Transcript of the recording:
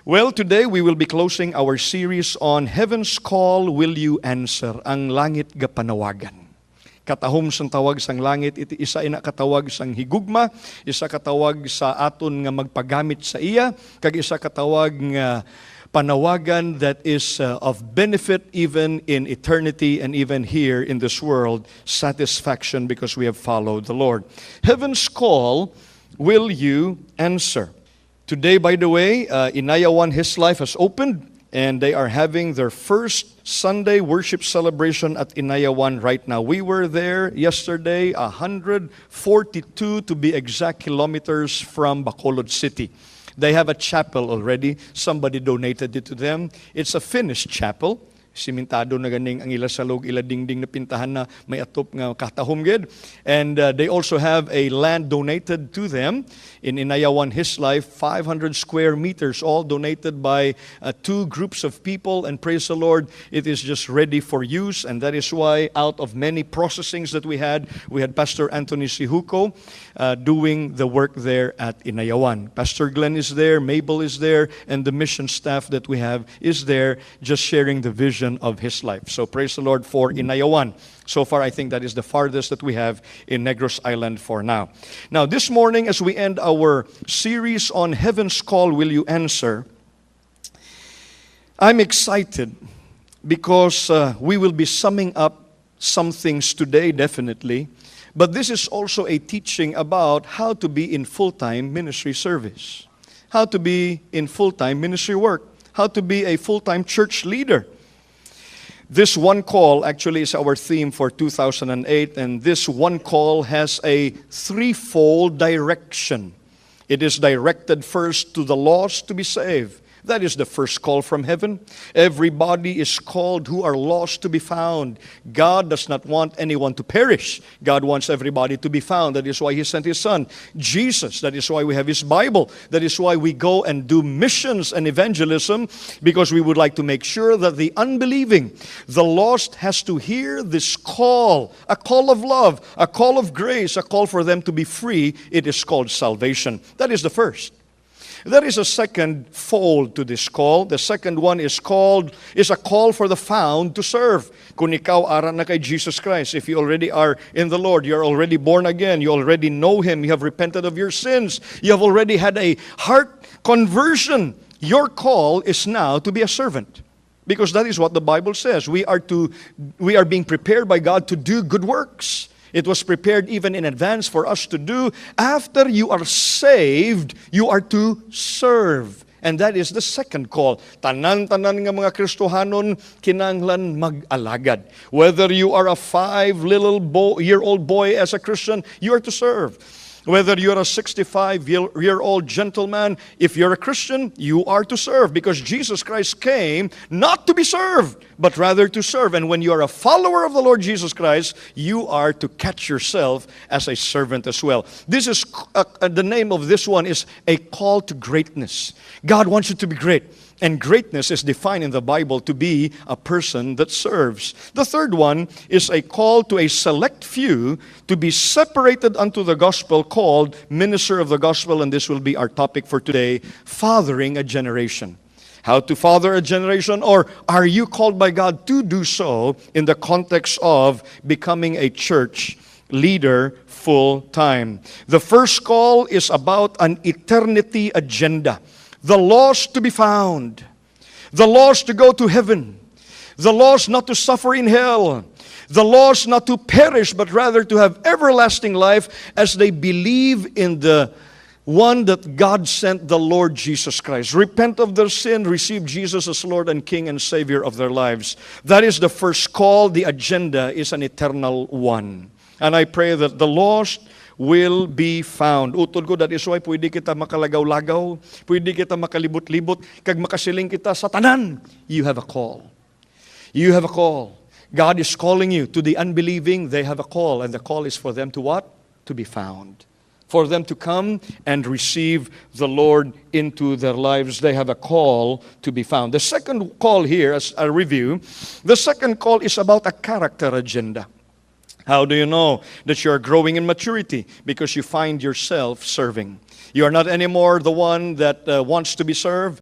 Well, today we will be closing our series on Heaven's Call, Will You Answer? Ang langit ga panawagan. Katahom sang tawag sang langit, iti isa ina katawag sang higugma, isa katawag sa aton nga magpagamit sa iya, kag isa katawag nga panawagan that is of benefit even in eternity and even here in this world, satisfaction because we have followed the Lord. Heaven's Call, Will You Answer? Today, by the way, Inayawan His Life has opened, and they are having their first Sunday worship celebration at Inayawan right now. We were there yesterday, 142 to be exact kilometers from Bacolod City. They have a chapel already. Somebody donated it to them. It's a finished chapel. Simentado na ganing ang ila salog, ila dingding na pintahan na may atop nga katahom gid. And they also have a land donated to them in Inayawan His Life, 500 square meters, all donated by two groups of people. And praise the Lord, it is just ready for use. And that is why out of many processings that we had Pastor Anthony Sihuko doing the work there at Inayawan. Pastor Glenn is there, Mabel is there, and the mission staff that we have is there just sharing the vision of his life. So praise the Lord for Inayawan. So far, I think that is the farthest that we have in Negros Island for now. Now, this morning, as we end our series on Heaven's Call, Will You Answer? I'm excited because we will be summing up some things today, definitely. But this is also a teaching about how to be in full-time ministry service, how to be in full-time ministry work, how to be a full-time church leader. This one call actually is our theme for 2008, and this one call has a threefold direction. It is directed first to the lost to be saved. That is the first call from heaven. Everybody is called who are lost to be found. God does not want anyone to perish. God wants everybody to be found. That is why He sent His Son, Jesus. That is why we have His Bible. That is why we go and do missions and evangelism, because we would like to make sure that the unbelieving, the lost, has to hear this call, a call of love, a call of grace, a call for them to be free. It is called salvation. That is the first. There is a second fold to this call. The second one is a call for the found to serve. Kung ikaw ara na kay Jesus Christ, if you already are in the Lord, you are already born again, you already know Him, you have repented of your sins, you have already had a heart conversion. Your call is now to be a servant. Because that is what the Bible says. We are being prepared by God to do good works. It was prepared even in advance for us to do. After you are saved, you are to serve. And that is the second call. Tanan-tanan nga mga Kristohanon, kinanglan mag-alagad. Whether you are a 5-year-old boy as a Christian, you are to serve. Whether you're a 65-year-old gentleman, if you're a Christian, you are to serve, because Jesus Christ came not to be served, but rather to serve. And when you are a follower of the Lord Jesus Christ, you are to catch yourself as a servant as well. This is the name of this one is a call to greatness. God wants you to be great. And greatness is defined in the Bible to be a person that serves. The third one is a call to a select few to be separated unto the gospel, called minister of the gospel. And this will be our topic for today, fathering a generation. How to father a generation, or are you called by God to do so in the context of becoming a church leader full time? The first call is about an eternity agenda. The lost to be found. The lost to go to heaven. The lost not to suffer in hell. The lost not to perish, but rather to have everlasting life as they believe in the one that God sent, the Lord Jesus Christ. Repent of their sin, receive Jesus as Lord and King and Savior of their lives. That is the first call. The agenda is an eternal one. And I pray that the lost will be found. Utod ko, that is why pwede kita makalagaw-lagaw, pwede kita makalibot-libot, kag makasiling kita sa tanan. You have a call. You have a call. God is calling you. To the unbelieving, they have a call. And the call is for them to what? To be found. For them to come and receive the Lord into their lives. They have a call to be found. The second call here, as a review, the second call is about a character agenda. How do you know that you are growing in maturity? Because you find yourself serving. You are not anymore the one that wants to be served,